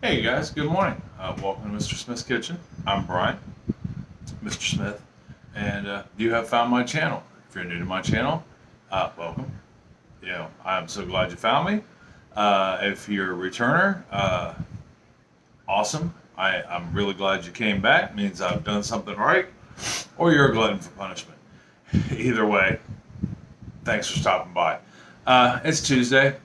Hey guys, good morning. Welcome to Mr. Smith's Kitchen. I'm Brian, Mr. Smith, and you have found my channel. If you're new to my channel, welcome. I'm so glad you found me. If you're a returner, awesome. I'm really glad you came back. It means I've done something right, or you're a glutton for punishment. Either way, thanks for stopping by. It's Tuesday.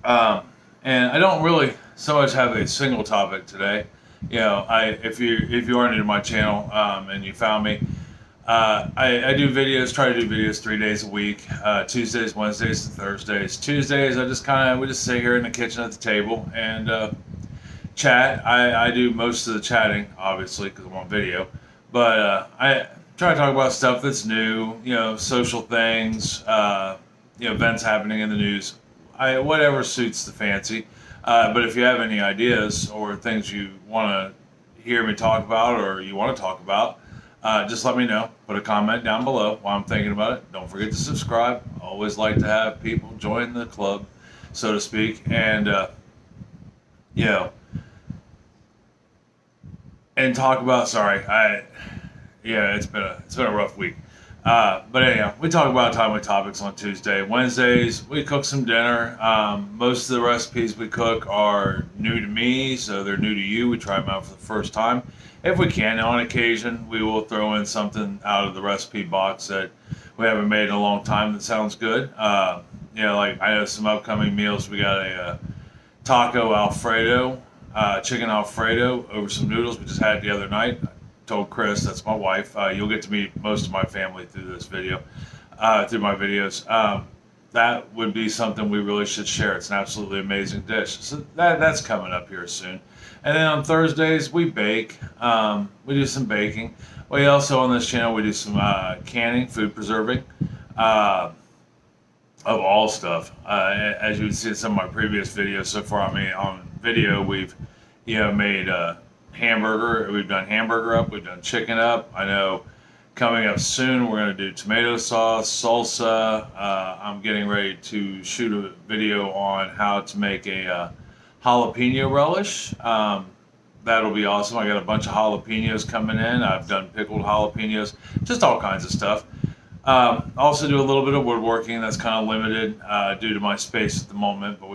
And I don't really so much have a single topic today. If you are new to my channel and you found me, I do videos. Try to do videos 3 days a week: Tuesdays, Wednesdays, and Thursdays. Tuesdays, we just sit here in the kitchen at the table and chat. I do most of the chatting, obviously, because I'm on video. But I try to talk about stuff that's new. Social things. Events happening in the news. Whatever suits the fancy. But if you have any ideas or things you want to hear me talk about or you want to talk about, just let me know. Put a comment down below while I'm thinking about it. Don't forget to subscribe. I always like to have people join the club, so to speak. And, and talk about, it's been a rough week. But anyhow, we talk about timely topics on Tuesday. Wednesdays, we cook some dinner. Most of the recipes we cook are new to me, so they're new to you. We try them out for the first time. If we can, on occasion, we will throw in something out of the recipe box that we haven't made in a long time that sounds good. Like I know some upcoming meals. We got a taco Alfredo, chicken Alfredo over some noodles we just had the other night. Told Chris, that's my wife. You'll get to meet most of my family through this video, through my videos. That would be something we really should share. It's an absolutely amazing dish. So that's coming up here soon. And then on Thursdays, we bake. We do some baking. We also, on this channel, we do some canning, food preserving, of all stuff. As you can see in some of my previous videos so far, on video, we've, made hamburger. We've done hamburger up. We've done chicken up. I know coming up soon we're going to do tomato sauce, salsa. I'm getting ready to shoot a video on how to make a jalapeno relish. That'll be awesome. I got a bunch of jalapenos coming in. I've done pickled jalapenos, just all kinds of stuff. Also do a little bit of woodworking. That's kind of limited due to my space at the moment, but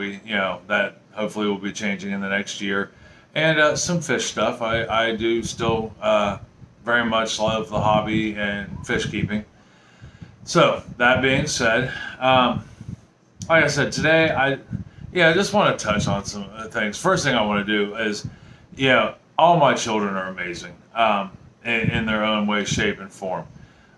that hopefully will be changing in the next year. And some fish stuff. I do still very much love the hobby and fish keeping. So that being said, like I said, today I just want to touch on some things. First thing I want to do is, all my children are amazing in their own way, shape, and form.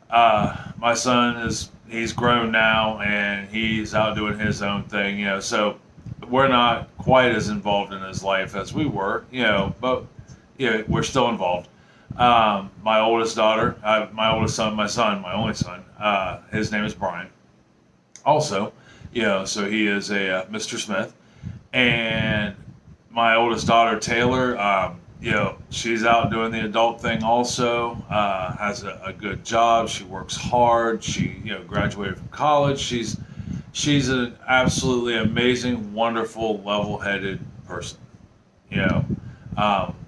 My son he's grown now and he's out doing his own thing, so we're not quite as involved in his life as we were, but we're still involved. My oldest daughter, my oldest son, my only son, his name is Brian. Also, so he is a Mr. Smith. And my oldest daughter, Taylor, she's out doing the adult thing also, has a good job. She works hard. She, graduated from college. She's an absolutely amazing, wonderful, level-headed person.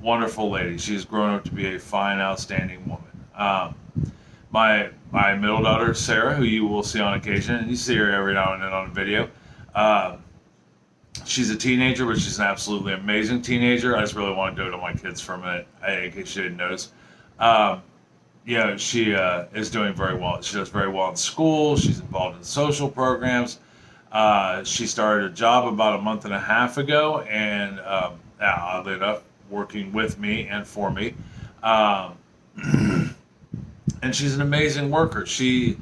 Wonderful lady. She's grown up to be a fine, outstanding woman. My middle daughter, Sarah, who you will see on occasion, and you see her every now and then on a video. She's a teenager, but she's an absolutely amazing teenager. I just really want to do it on my kids for a minute, in case you didn't notice. She is doing very well. She does very well in school. She's involved in social programs. She started a job about a month and a half ago, and oddly enough, working with me and for me. And she's an amazing worker. She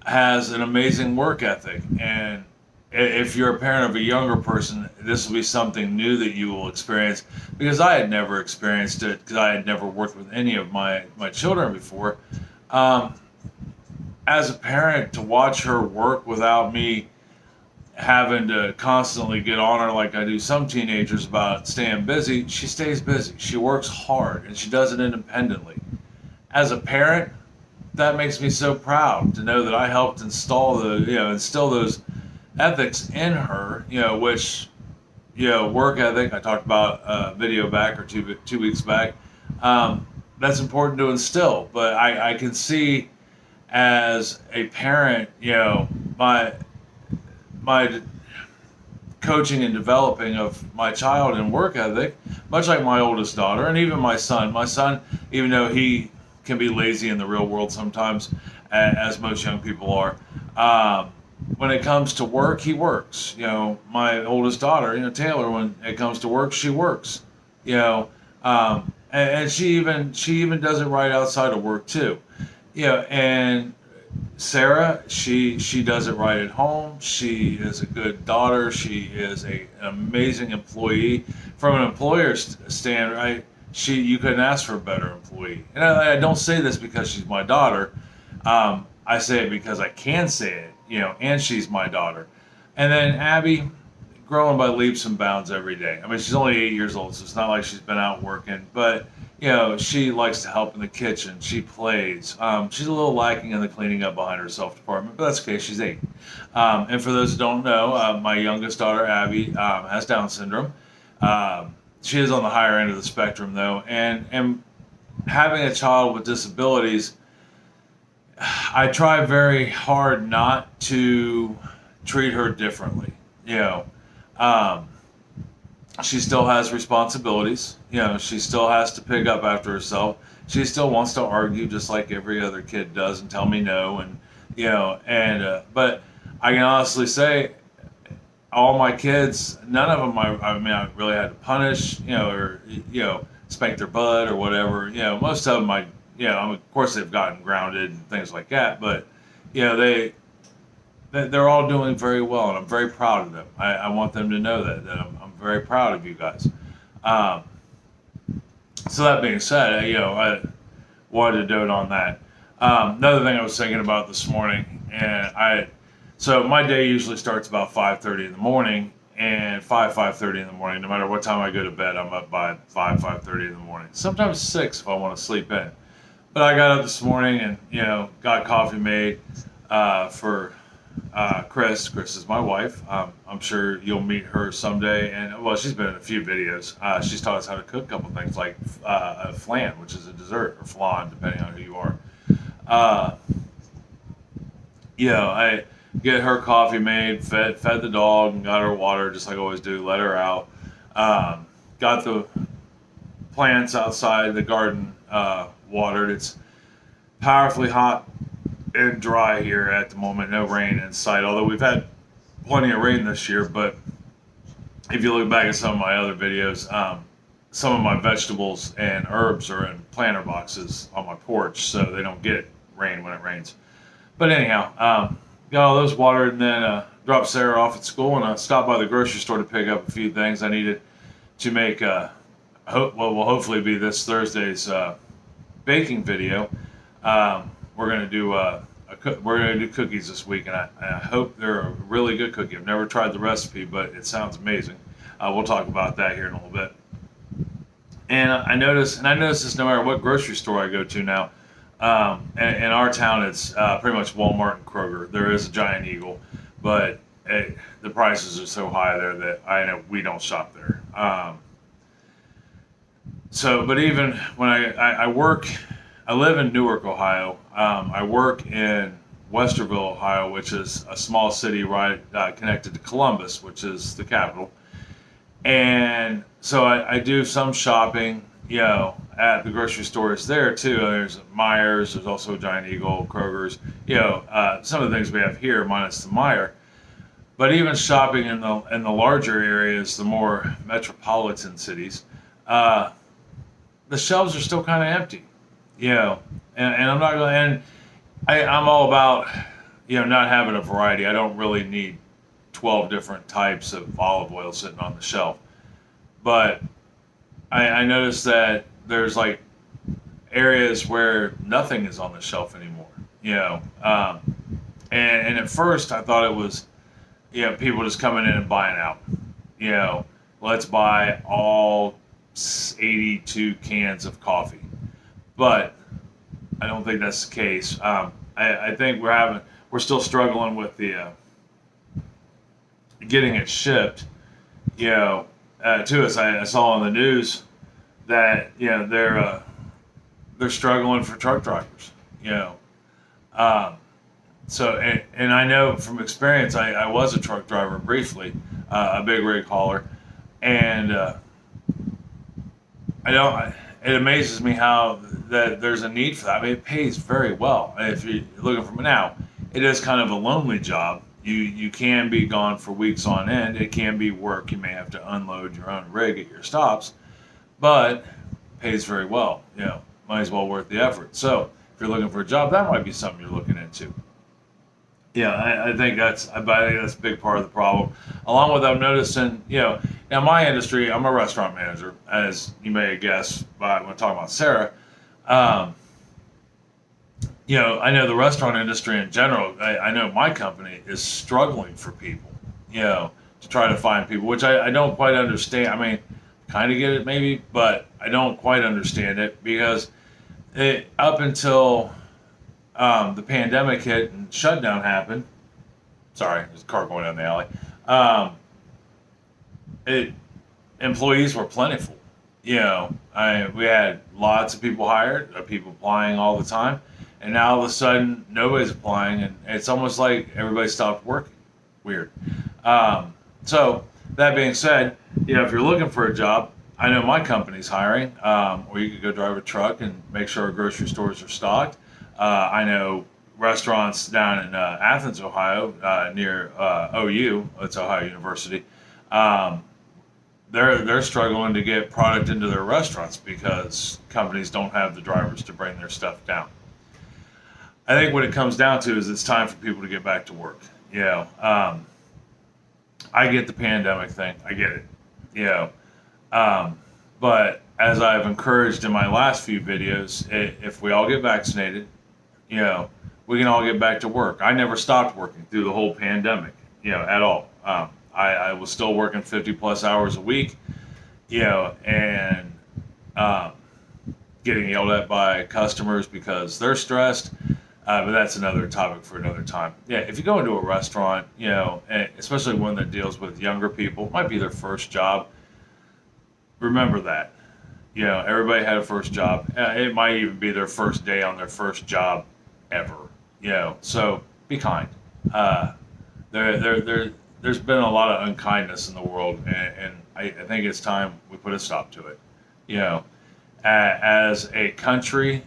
has an amazing work ethic. And if you're a parent of a younger person, this will be something new that you will experience, because I had never experienced it, because I had never worked with any of my children before. As a parent, to watch her work without me having to constantly get on her like I do some teenagers about staying busy, she stays busy. She works hard, and she does it independently. As a parent, that makes me so proud to know that I helped instill those ethics in her, which work ethic. I talked about a video back or 2 weeks back. That's important to instill. But I can see as a parent, my coaching and developing of my child in work ethic, much like my oldest daughter and even my son. My son, even though he can be lazy in the real world sometimes, as most young people are, when it comes to work, he works. My oldest daughter, Taylor, when it comes to work, she works. And she even does it right outside of work too. And Sarah, she does it right at home. She is a good daughter. She is an amazing employee. From an employer's stand, right? You couldn't ask for a better employee. And I don't say this because she's my daughter. I say it because I can say it. And she's my daughter. And then Abby, growing by leaps and bounds every day. I mean, she's only 8 years old, so it's not like she's been out working, but she likes to help in the kitchen. She plays. She's a little lacking in the cleaning up behind herself department, but that's okay. She's 8. And for those who don't know, my youngest daughter, Abby, has Down syndrome. She is on the higher end of the spectrum, though, and having a child with disabilities, I try very hard not to treat her differently. She still has responsibilities. She still has to pick up after herself. She still wants to argue just like every other kid does and tell me no. But I can honestly say, all my kids, none of them, I really had to punish, or spank their butt or whatever. Most of them, of course they've gotten grounded and things like that. But they're all doing very well, and I'm very proud of them. I want them to know that I'm very proud of you guys. So that being said, I wanted to dote on that. Another thing I was thinking about this morning, so my day usually starts about 5:30 in the morning, and 5:30 in the morning, no matter what time I go to bed, I'm up by 5:30 in the morning. Sometimes 6 if I want to sleep in. But I got up this morning and got coffee made for Chris. Chris is my wife. I'm sure you'll meet her someday. And well, she's been in a few videos. She's taught us how to cook a couple things like a flan, which is a dessert, or flan, depending on who you are. I get her coffee made, fed the dog, and got her water, just like I always do. Let her out. Got the plants outside the garden watered. It's powerfully hot and dry here at the moment. No rain in sight, although we've had plenty of rain this year. But if you look back at some of my other videos, some of my vegetables and herbs are in planter boxes on my porch, so they don't get rain when it rains. But anyhow, got all those watered, and then dropped Sarah off at school, and I stopped by the grocery store to pick up a few things I needed to make what will hopefully be this Thursday's baking video. We're gonna do cookies this week, and I hope they're a really good cookie. I've never tried the recipe, but it sounds amazing. We'll talk about that here in a little bit. And I notice this no matter what grocery store I go to now. In our town, it's pretty much Walmart and Kroger. There is a Giant Eagle, but the prices are so high there that I know we don't shop there. But even when I work, I live in Newark, Ohio. I work in Westerville, Ohio, which is a small city right connected to Columbus, which is the capital. And so I do some shopping, at the grocery stores there too. There's Myers, there's also Giant Eagle, Kroger's, some of the things we have here minus the Meijer. But even shopping in the larger areas, the more metropolitan cities, the shelves are still kind of empty. And I'm not going. And I'm all about not having a variety. I don't really need 12 different types of olive oil sitting on the shelf. But I noticed that there's like areas where nothing is on the shelf anymore. And at first I thought it was people just coming in and buying out. Let's buy all 82 cans of coffee. But I don't think that's the case. I think we're still struggling with the getting it shipped. to us. I saw on the news that they're struggling for truck drivers. You know, um, so and I know from experience, I was a truck driver briefly, a big rig hauler, and I don't. It amazes me how that there's a need for that. I mean, it pays very well. If you're looking for now, it is kind of a lonely job. You can be gone for weeks on end. It can be work. You may have to unload your own rig at your stops, but pays very well. Might as well worth the effort. So if you're looking for a job, that might be something you're looking into. Yeah, I think I think that's a big part of the problem. Along with I'm noticing, now my industry, I'm a restaurant manager, as you may guess by when talking about Sarah. Um, I know the restaurant industry in general. I know my company is struggling for people, to try to find people, which I don't quite understand. I mean, kind of get it maybe, but I don't quite understand it because up until the pandemic hit and shutdown happened. Sorry, there's a car going down the alley. Employees were plentiful. We had lots of people hired, people applying all the time, and now all of a sudden nobody's applying, and it's almost like everybody stopped working. Weird. So that being said, if you're looking for a job, I know my company's hiring, or you could go drive a truck and make sure our grocery stores are stocked. I know restaurants down in Athens, Ohio, near OU. It's Ohio University. They're struggling to get product into their restaurants because companies don't have the drivers to bring their stuff down. I think what it comes down to is it's time for people to get back to work. I get the pandemic thing. I get it. But as I've encouraged in my last few videos, if we all get vaccinated, we can all get back to work. I never stopped working through the whole pandemic, at all. I was still working 50 plus hours a week, and getting yelled at by customers because they're stressed. But that's another topic for another time. Yeah, if you go into a restaurant, and especially one that deals with younger people, it might be their first job. Remember that. Everybody had a first job. It might even be their first day on their first job ever. So be kind. There's been a lot of unkindness in the world, and I think it's time we put a stop to it. As a country,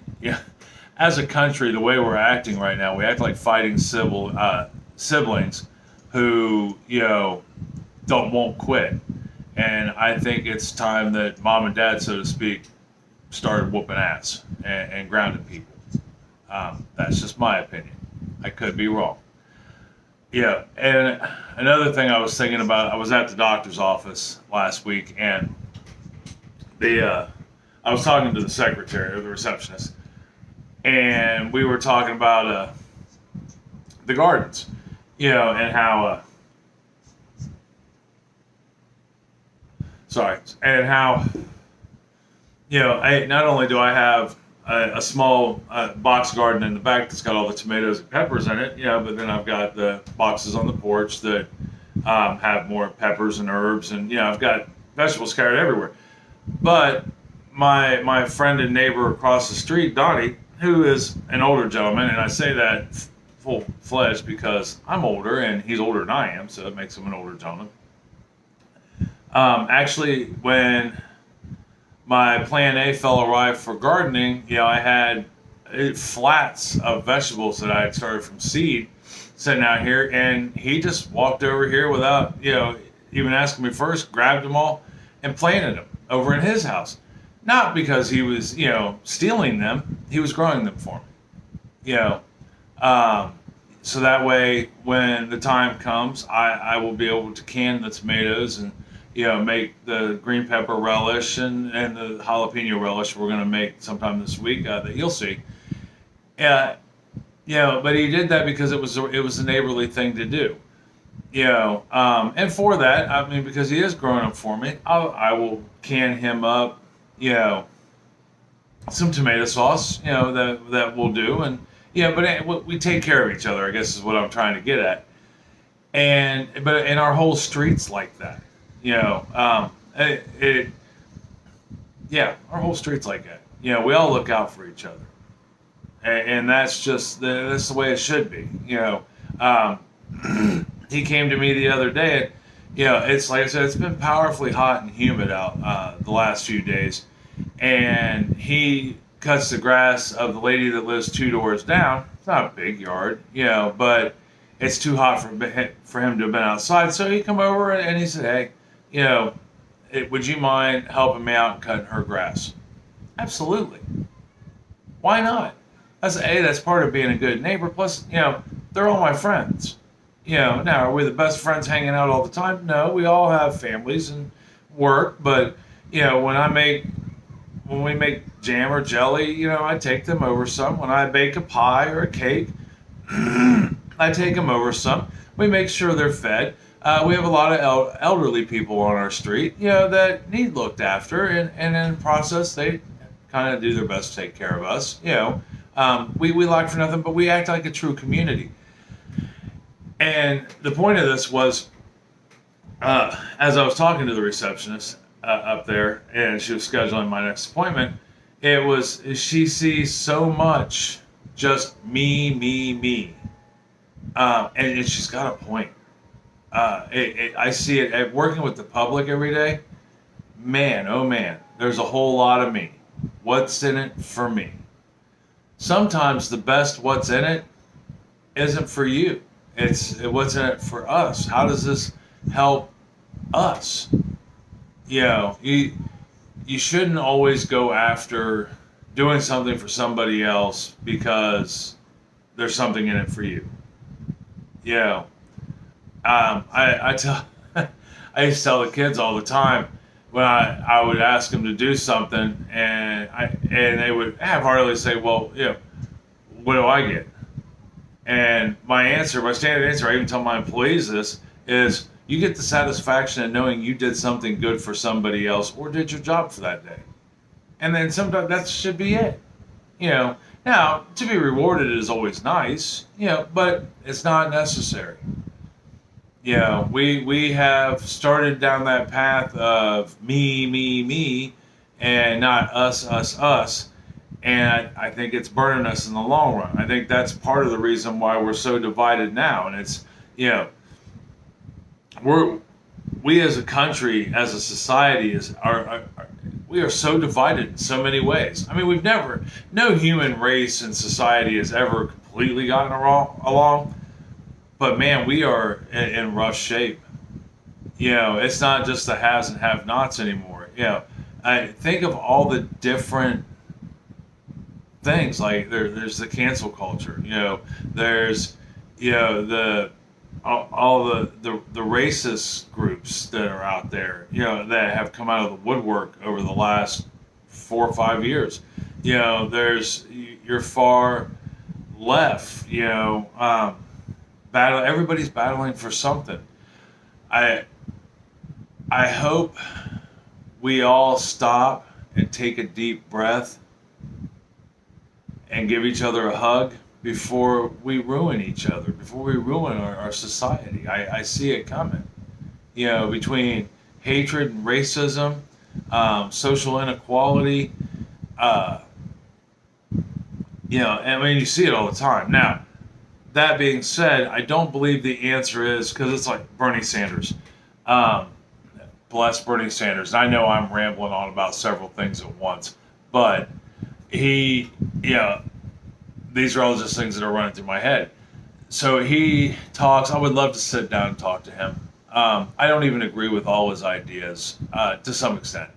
the way we're acting right now, we act like fighting siblings who won't quit. And I think it's time that mom and dad, so to speak, started whooping ass and grounding people. That's just my opinion. I could be wrong. Yeah, and another thing I was thinking about, I was at the doctor's office last week, and I was talking to the secretary or the receptionist, and we were talking about the gardens, and how not only do I have a small box garden in the back that's got all the tomatoes and peppers in it, but then I've got the boxes on the porch that have more peppers and herbs, and I've got vegetables scattered everywhere. But my friend and neighbor across the street, Donnie, who is an older gentleman, and I say that full-fledged because I'm older and he's older than I am, so it makes him an older gentleman. Actually, when my plan A fell awry for gardening, I had flats of vegetables that I had started from seed sitting out here, and he just walked over here without, even asking me first, grabbed them all and planted them over in his house. Not because he was, stealing them, he was growing them for me, so that way when the time comes, I will be able to can the tomatoes and make the green pepper relish and the jalapeno relish we're going to make sometime this week that you'll see. But he did that because it was a neighborly thing to do. And for that, because he is growing up for me, I will can him up, some tomato sauce, that we'll do. And, but we take care of each other, I guess is what I'm trying to get at. And our whole street's like that. Yeah, our whole street's like that. We all look out for each other, and that's the way it should be. He came to me the other day, and it's like I said, it's been powerfully hot and humid out the last few days, and he cuts the grass of the lady that lives 2 doors down. It's not a big yard, but it's too hot for him to have been outside. So he come over and he said, "Hey, would you mind helping me out and cutting her grass?" Absolutely. Why not? That's part of being a good neighbor. Plus, they're all my friends. Now are we the best friends hanging out all the time? No, we all have families and work. But when we make jam or jelly, I take them over some. When I bake a pie or a cake, I take them over some. We make sure they're fed. We have a lot of elderly people on our street, that need looked after, and in the process, they kind of do their best to take care of us. We lack for nothing, but we act like a true community. And the point of this was, as I was talking to the receptionist up there, and she was scheduling my next appointment, she sees so much just me, and she's got a point. I see it at working with the public every day. Man, oh man, there's a whole lot of me. What's in it for me? Sometimes the best what's in it isn't for you. It's what's in it for us. How does this help us? You shouldn't always go after doing something for somebody else because there's something in it for you. I used to tell the kids all the time when I would ask them to do something, and they would half-heartedly say, "Well, what do I get?" And my standard answer, I even tell my employees this, is you get the satisfaction of knowing you did something good for somebody else or did your job for that day. And then sometimes that should be it. Now, to be rewarded is always nice, but it's not necessary. We have started down that path of me, and not us. And I think it's burning us in the long run. I think that's part of the reason why we're so divided now. And it's, we as a country, as a society, we are so divided in so many ways. I mean, no human race and society has ever completely gotten along. But man, we are in rough shape. It's not just the haves and have-nots anymore. I think of all the different things, like there's the cancel culture. There's all the racist groups that are out there. That have come out of the woodwork over the last 4 or 5 years. There's your far left. Everybody's battling for something. I hope we all stop and take a deep breath and give each other a hug before we ruin each other, before we ruin our society. I see it coming. Between hatred and racism, social inequality, I mean, you see it all the time. Now, that being said, I don't believe the answer is, because it's like Bernie Sanders. Bless Bernie Sanders. And I know I'm rambling on about several things at once, but these are all just things that are running through my head. So he talks. I would love to sit down and talk to him. I don't even agree with all his ideas to some extent,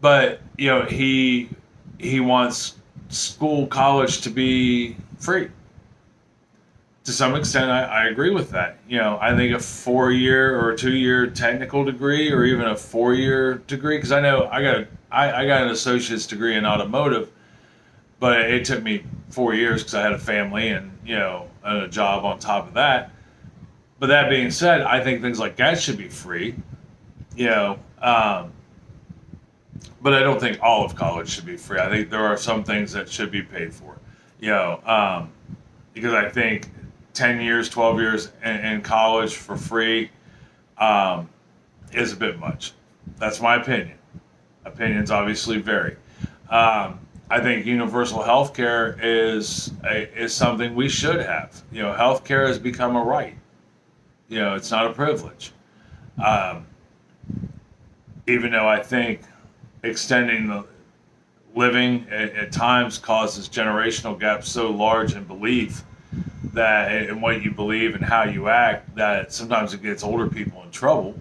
but he wants college to be free. To some extent, I agree with that. I think a 4-year or a 2-year technical degree, or even a 4-year degree, because I know I got an associate's degree in automotive, but it took me 4 years because I had a family and a job on top of that. But that being said, I think things like that should be free. But I don't think all of college should be free. I think there are some things that should be paid for. Because I think 10 years, 12 years in college for free is a bit much. That's my opinion. Opinions obviously vary. I think universal health care is something we should have. Health care has become a right. It's not a privilege. Um, Even though I think extending the living at times causes generational gaps so large in belief that in what you believe and how you act, that sometimes it gets older people in trouble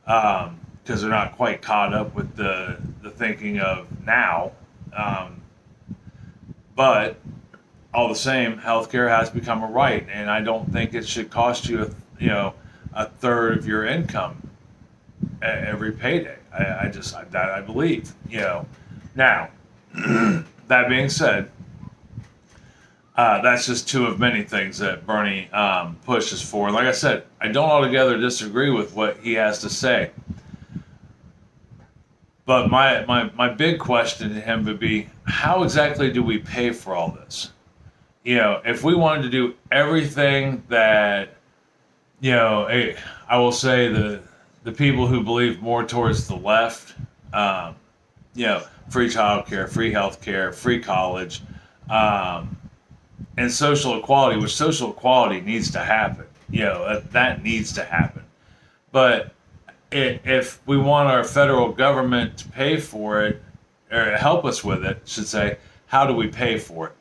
because they're not quite caught up with the thinking of now. Um, but all the same, healthcare has become a right, and I don't think it should cost you a third of your income every payday. I believe. Now, that being said, that's just two of many things that Bernie pushes for. Like I said, I don't altogether disagree with what he has to say. But my big question to him would be, how exactly do we pay for all this? If we wanted to do everything that, I will say the people who believe more towards the left, free childcare, free health care, free college, and social equality, which social equality needs to happen. That needs to happen. But if we want our federal government to pay for it, or help us with it, I should say, how do we pay for it?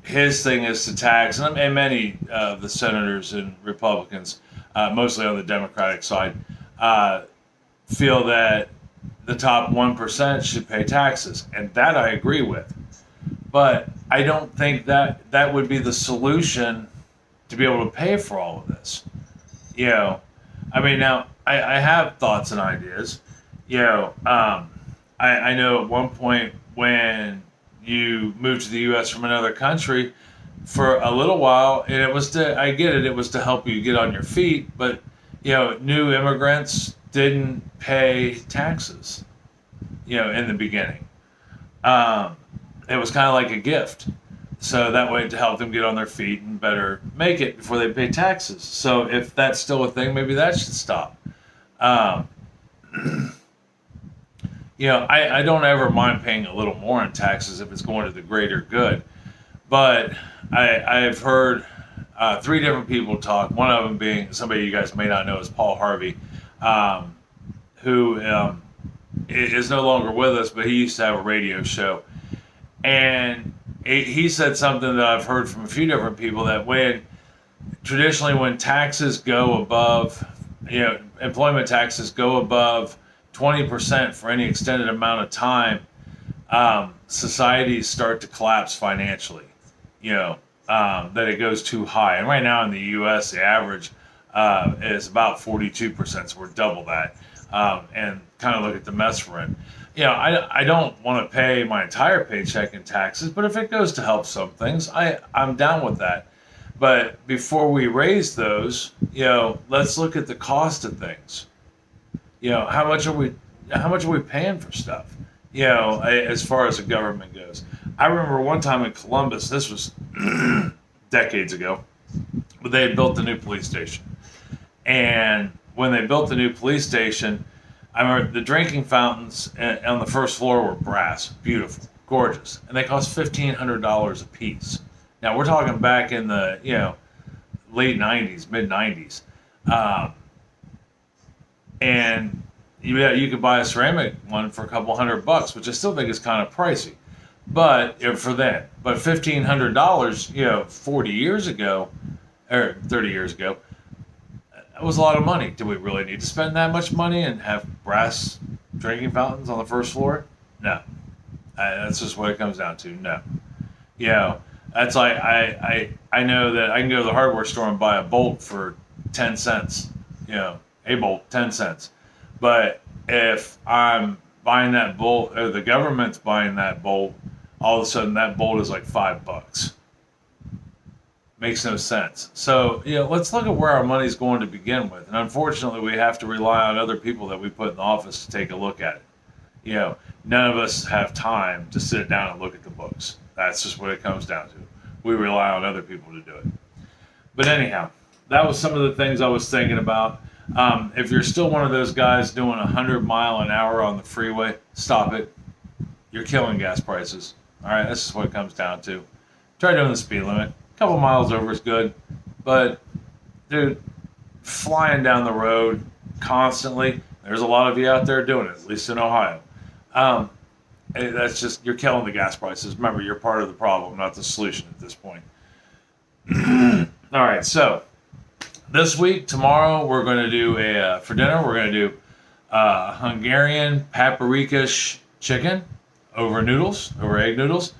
His thing is to tax, and many of the senators and Republicans, mostly on the Democratic side, feel that the top 1% should pay taxes, and that I agree with. But I don't think that would be the solution to be able to pay for all of this. Now I have thoughts and ideas. I know at one point when you moved to the U.S. from another country for a little while, and it was it was to help you get on your feet, but new immigrants didn't pay taxes, in the beginning. It was kind of like a gift. So that way to help them get on their feet and better make it before they pay taxes. So if that's still a thing, maybe that should stop. I don't ever mind paying a little more in taxes if it's going to the greater good. But I've heard three different people talk, one of them being somebody you guys may not know is Paul Harvey, who is no longer with us, but he used to have a radio show. And he said something that I've heard from a few different people, that traditionally when taxes go above, employment taxes go above 20% for any extended amount of time, societies start to collapse financially, that it goes too high. And right now in the U.S., the average is about 42%, so we're double that. And kind of look at the mess we're in. I don't want to pay my entire paycheck in taxes, but if it goes to help some things, I'm down with that. But before we raise those, let's look at the cost of things. How much are we paying for stuff? As far as the government goes. I remember one time in Columbus, this was decades ago, but they had built the new police station. And when they built the new police station, I remember the drinking fountains on the first floor were brass, beautiful, gorgeous, and they cost $1,500 a piece. Now we're talking back in the late '90s, mid '90s, and you could buy a ceramic one for a couple $100, which I still think is kind of pricey, but for that, but $1,500, 40 years ago or 30 years ago. It was a lot of money. Do we really need to spend that much money and have brass drinking fountains on the first floor? No. That's just what it comes down to. No. That's like I know that I can go to the hardware store and buy a bolt for 10 cents. A bolt, 10 cents. But if I'm buying that bolt, or the government's buying that bolt, all of a sudden that bolt is like $5. Makes no sense. So, let's look at where our money's going to begin with. And unfortunately, we have to rely on other people that we put in the office to take a look at it. None of us have time to sit down and look at the books. That's just what it comes down to. We rely on other people to do it. But anyhow, that was some of the things I was thinking about. If you're still one of those guys doing 100 mile an hour on the freeway, stop it. You're killing gas prices. All right, that's just what it comes down to. Try doing the speed limit. A couple miles over is good, but dude, flying down the road constantly. There's a lot of you out there doing it, at least in Ohio. That's just, you're killing the gas prices. Remember, you're part of the problem, not the solution at this point. All right, so this week, tomorrow, we're going to do for dinner, we're going to do Hungarian paprika chicken over egg noodles.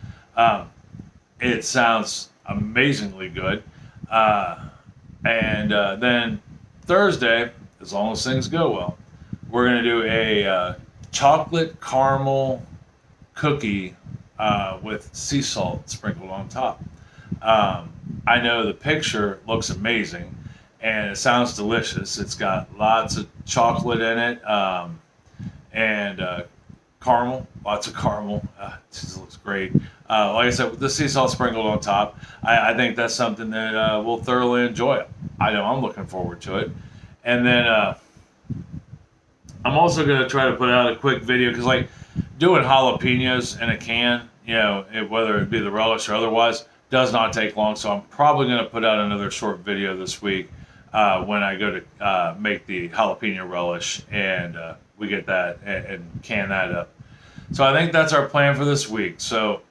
It sounds amazingly good. And then Thursday, as long as things go well, we're going to do a chocolate caramel cookie with sea salt sprinkled on top. I know the picture looks amazing and it sounds delicious. It's got lots of chocolate in it and caramel, lots of caramel. It just looks great. Like I said, with the sea salt sprinkled on top, I think that's something that we'll thoroughly enjoy. I know I'm looking forward to it. And then I'm also going to try to put out a quick video because, like, doing jalapenos in a can, whether it be the relish or otherwise, does not take long. So I'm probably going to put out another short video this week when I go to make the jalapeno relish and we get that and can that up. So I think that's our plan for this week. So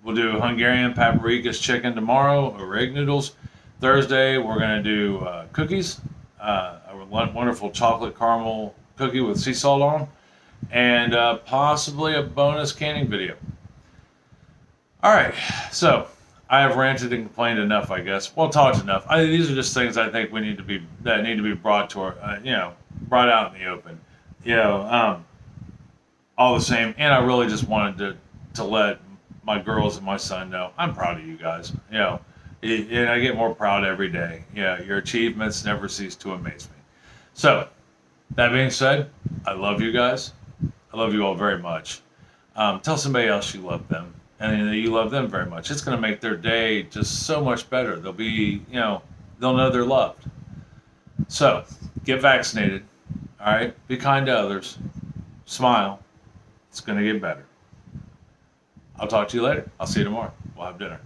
we'll do Hungarian paprika chicken tomorrow or egg noodles. Thursday we're going to do cookies, a wonderful chocolate caramel cookie with sea salt on, and possibly a bonus canning video. All right, so I have ranted and complained enough, I guess. Well, talked enough. These are just things I think need to be brought to our, brought out in the open. All the same, and I really just wanted to let my girls and my son know I'm proud of you guys. And I get more proud every day. Your achievements never cease to amaze me. So, that being said, I love you guys. I love you all very much. Tell somebody else you love them and that you love them very much. It's going to make their day just so much better. They'll be, they'll know they're loved. So, get vaccinated. All right? Be kind to others. Smile. It's going to get better. I'll talk to you later. I'll see you tomorrow. We'll have dinner.